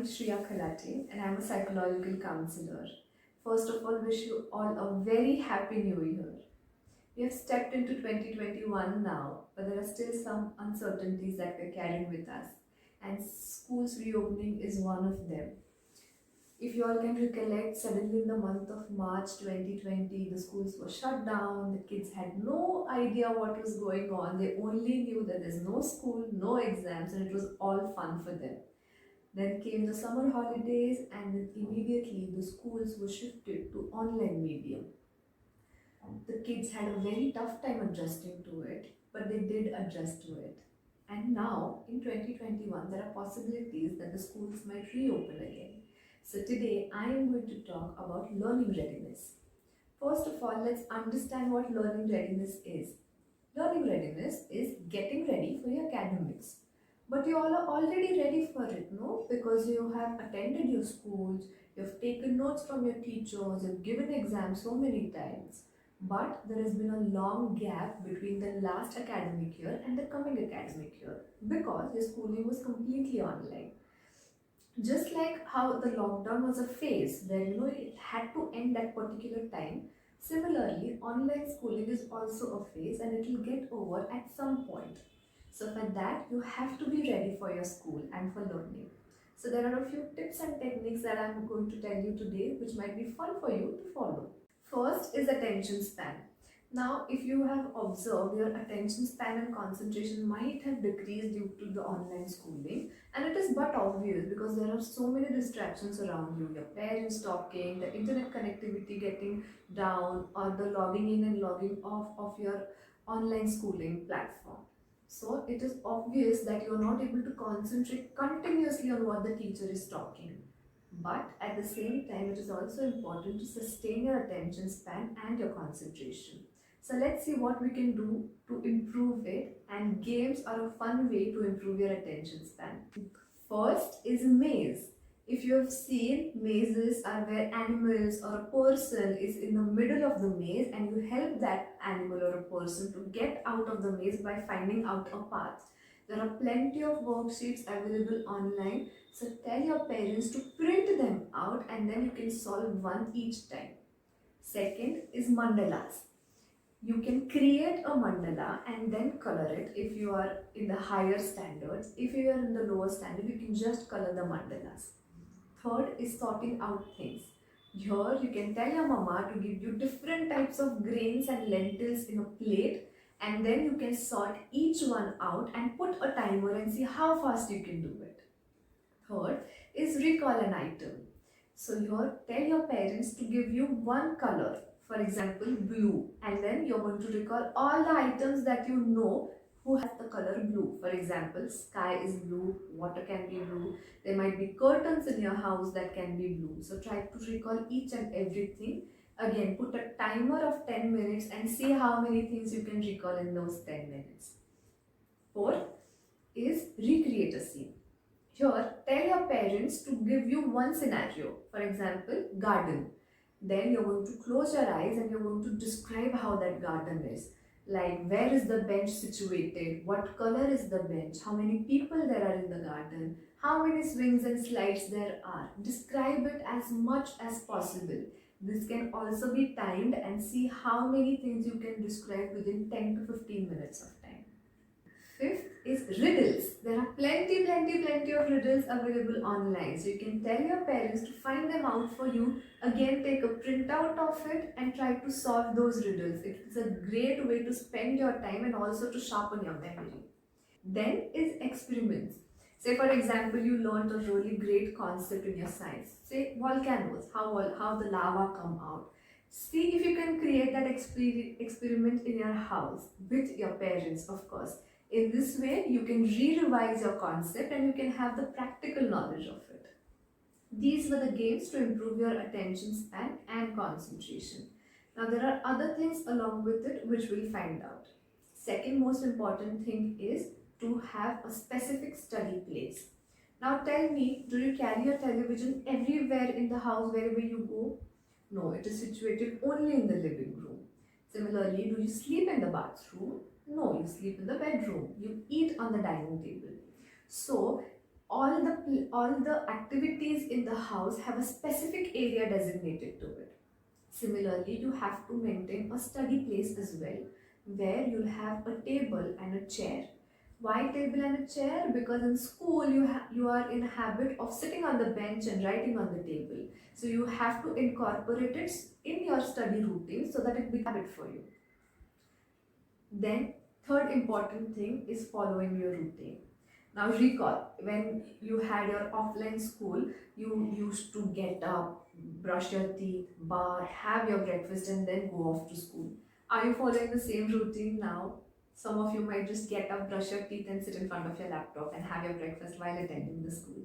Shriya Khalate and I'm a psychological counselor. First of all, wish you all a very happy new year. We have stepped into 2021 now, but there are still some uncertainties that we're carrying with us, and schools reopening is one of them. If you all can recollect, suddenly in the month of March 2020, the schools were shut down, the kids had no idea what was going on, they only knew that there's no school, no exams, and it was all fun for them. Then came the summer holidays, and then immediately the schools were shifted to online medium. The kids had a very tough time adjusting to it, but they did adjust to it. And now, in 2021, there are possibilities that the schools might reopen again. So today, I am going to talk about learning readiness. First of all, let's understand what learning readiness is. Learning readiness is getting ready for your academics. But you all are already ready for it, no? Because you have attended your schools, you've taken notes from your teachers, you've given exams so many times. But there has been a long gap between the last academic year and the coming academic year because your schooling was completely online. Just like how the lockdown was a phase where it had to end at particular time, similarly online schooling is also a phase and it will get over at some point. So for that you have to be ready for your school and for learning. So there are a few tips and techniques that I'm going to tell you today which might be fun for you to follow. First is attention span. Now, if you have observed, your attention span and concentration might have decreased due to the online schooling, and it is but obvious because there are so many distractions around you. Your parents talking, the internet connectivity getting down, or the logging in and logging off of your online schooling platform. So, it is obvious that you are not able to concentrate continuously on what the teacher is talking. But at the same time, it is also important to sustain your attention span and your concentration. So let's see what we can do to improve it, and games are a fun way to improve your attention span. First is maze. If you have seen, mazes are where animals or a person is in the middle of the maze and you help that animal or a person to get out of the maze by finding out a path. There are plenty of worksheets available online, so tell your parents to print them out and then you can solve one each time. Second is mandalas. You can create a mandala and then color it if you are in the higher standards. If you are in the lower standard, you can just color the mandalas. Third is sorting out things. Here you can tell your mama to give you different types of grains and lentils in a plate, and then you can sort each one out and put a timer and see how fast you can do it. Third is recall an item. So here tell your parents to give you one color, for example blue, and then you're going to recall all the items that you know who has the color blue. For example, sky is blue, water can be blue, there might be curtains in your house that can be blue. So try to recall each and everything. Again, put a timer of 10 minutes and see how many things you can recall in those 10 minutes. Fourth is recreate a scene. Here, tell your parents to give you one scenario. For example, garden. Then you're going to close your eyes and you're going to describe how that garden is. Like, where is the bench situated? What color is the bench? How many people there are in the garden? How many swings and slides there are? Describe it as much as possible. This can also be timed and see how many things you can describe within 10 to 15 minutes of time. Fifth is riddles. There are plenty of riddles available online. So you can tell your parents to find them out for you. Again, take a printout of it and try to solve those riddles. It's a great way to spend your time and also to sharpen your memory. Then is experiments. Say for example, you learned a really great concept in your science. Say volcanoes, how the lava come out. See if you can create that experiment in your house with your parents, of course. In this way, you can re-revise your concept and you can have the practical knowledge of it. These were the games to improve your attention span and concentration. Now, there are other things along with it which we'll find out. Second most important thing is to have a specific study place. Now, tell me, do you carry your television everywhere in the house wherever you go? No, it is situated only in the living room. Similarly, do you sleep in the bathroom? No, you sleep in the bedroom. You eat on the dining table. So, all the activities in the house have a specific area designated to it. Similarly, you have to maintain a study place as well, where you'll have a table and a chair. Why table and a chair? Because in school you are in a habit of sitting on the bench and writing on the table. So you have to incorporate it in your study routine so that it becomes a habit for you. Then, third important thing is following your routine. Now recall, when you had your offline school, you used to get up, brush your teeth, bath, have your breakfast and then go off to school. Are you following the same routine now? Some of you might just get up, brush your teeth and sit in front of your laptop and have your breakfast while attending the school.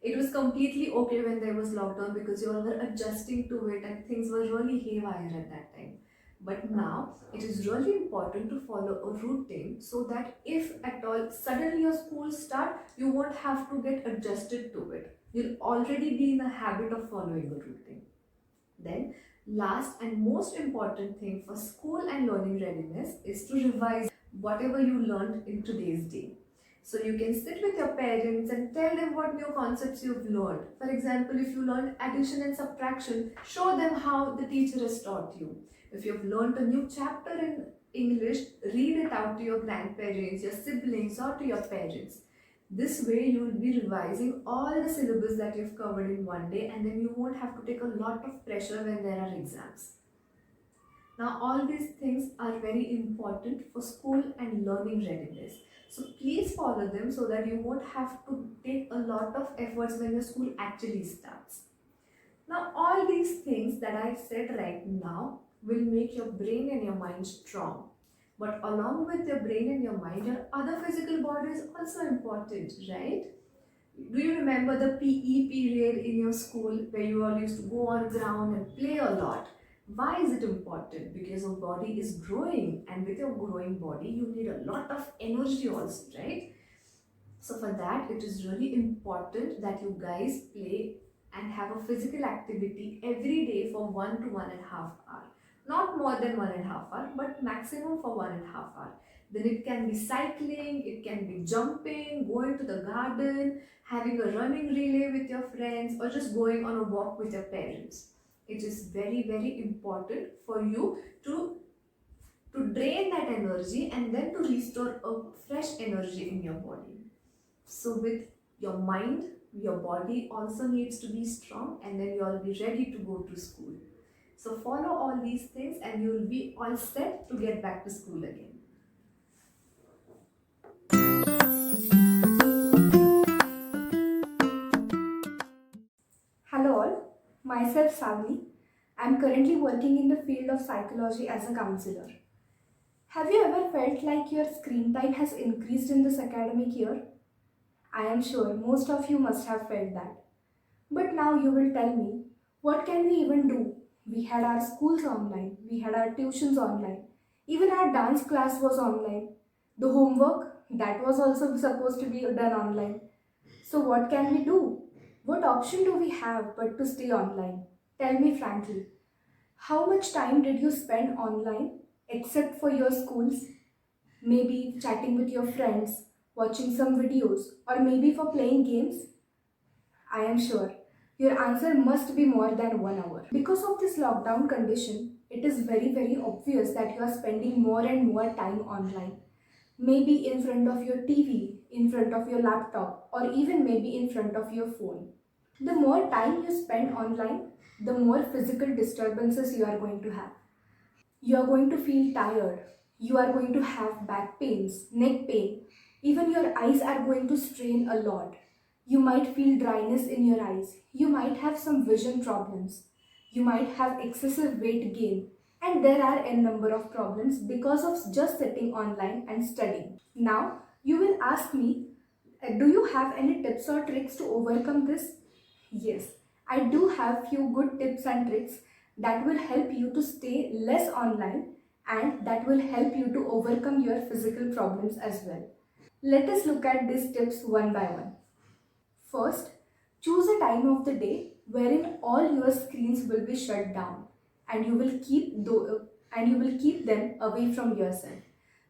It was completely okay when there was lockdown because you all were adjusting to it and things were really haywire at that time. But now it is really important to follow a routine so that if at all suddenly your school start, you won't have to get adjusted to it. You'll already be in a habit of following a routine. Then, last and most important thing for school and learning readiness is to revise whatever you learned in today's day. So you can sit with your parents and tell them what new concepts you've learned. For example, if you learned addition and subtraction, show them how the teacher has taught you. If you've learned a new chapter in English, read it out to your grandparents, your siblings, or to your parents. This way you will be revising all the syllabus that you've covered in one day, and then you won't have to take a lot of pressure when there are exams. Now all these things are very important for school and learning readiness. So please follow them so that you won't have to take a lot of efforts when your school actually starts. Now all these things that I said right now will make your brain and your mind strong. But along with your brain and your mind, your other physical body is also important, right? Do you remember the PE period in your school where you all used to go on ground and play a lot? Why is it important? Because your body is growing, and with your growing body, you need a lot of energy also, right? So for that, it is really important that you guys play and have a physical activity every day for 1 to 1.5 hours. Not more than 1.5 hours, but maximum for 1.5 hours. Then it can be cycling, it can be jumping, going to the garden, having a running relay with your friends, or just going on a walk with your parents. It is very, very important for you to drain that energy and then to restore a fresh energy in your body. So with your mind, your body also needs to be strong, and then you'll be ready to go to school. So follow all these things and you'll be all set to get back to school again. Hello all, myself Savni. I am currently working in the field of psychology as a counselor. Have you ever felt like your screen time has increased in this academic year? I am sure most of you must have felt that. But now you will tell me, what can we even do? We had our schools online, we had our tuitions online, even our dance class was online. The homework, that was also supposed to be done online. So what can we do? What option do we have but to stay online? Tell me frankly, how much time did you spend online except for your schools? Maybe chatting with your friends, watching some videos, or maybe for playing games? I am sure your answer must be more than 1 hour. Because of this lockdown condition, it is very, very obvious that you are spending more and more time online. Maybe in front of your TV, in front of your laptop, or even maybe in front of your phone. The more time you spend online, the more physical disturbances you are going to have. You are going to feel tired. You are going to have back pains, neck pain. Even your eyes are going to strain a lot. You might feel dryness in your eyes. You might have some vision problems. You might have excessive weight gain. And there are a number of problems because of just sitting online and studying. Now, you will ask me, do you have any tips or tricks to overcome this? Yes, I do have few good tips and tricks that will help you to stay less online and that will help you to overcome your physical problems as well. Let us look at these tips one by one. First, choose a time of the day wherein all your screens will be shut down and you will keep them away from yourself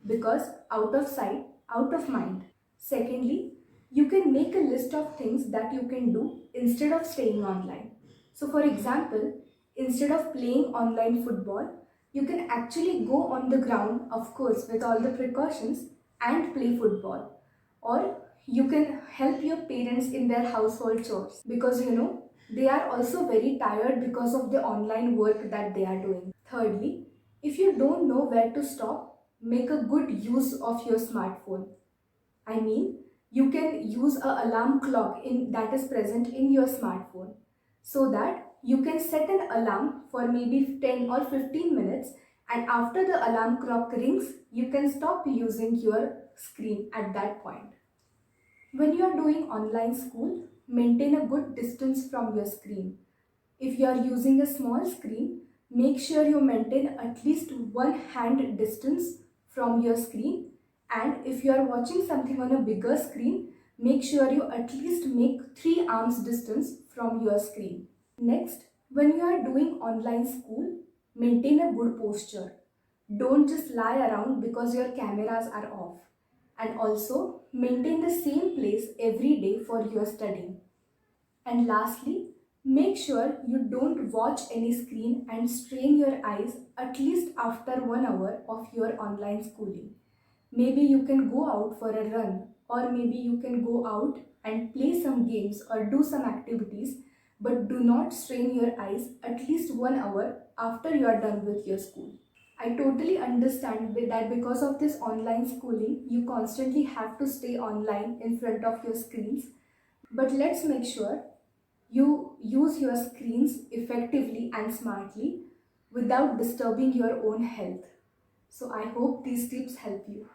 because out of sight, out of mind. Secondly, You can make a list of things that you can do instead of staying online. So, for example, instead of playing online football, you can actually go on the ground, of course, with all the precautions, and play football. Or you can help your parents in their household chores because they are also very tired because of the online work that they are doing. Thirdly, if you don't know where to stop, make a good use of your smartphone. I mean, you can use a alarm clock in that is present in your smartphone so that you can set an alarm for maybe 10 or 15 minutes, and after the alarm clock rings, you can stop using your screen at that point. When you are doing online school, maintain a good distance from your screen. If you are using a small screen, make sure you maintain at least one hand distance from your screen. And if you are watching something on a bigger screen, make sure you at least make 3 arms distance from your screen. Next, when you are doing online school, maintain a good posture. Don't just lie around because your cameras are off. And also, maintain the same place every day for your studying. And lastly, make sure you don't watch any screen and strain your eyes at least after 1 hour of your online schooling. Maybe you can go out for a run, or maybe you can go out and play some games or do some activities, but do not strain your eyes at least 1 hour after you are done with your school. I totally understand that because of this online schooling, you constantly have to stay online in front of your screens, but let's make sure you use your screens effectively and smartly without disturbing your own health. So I hope these tips help you.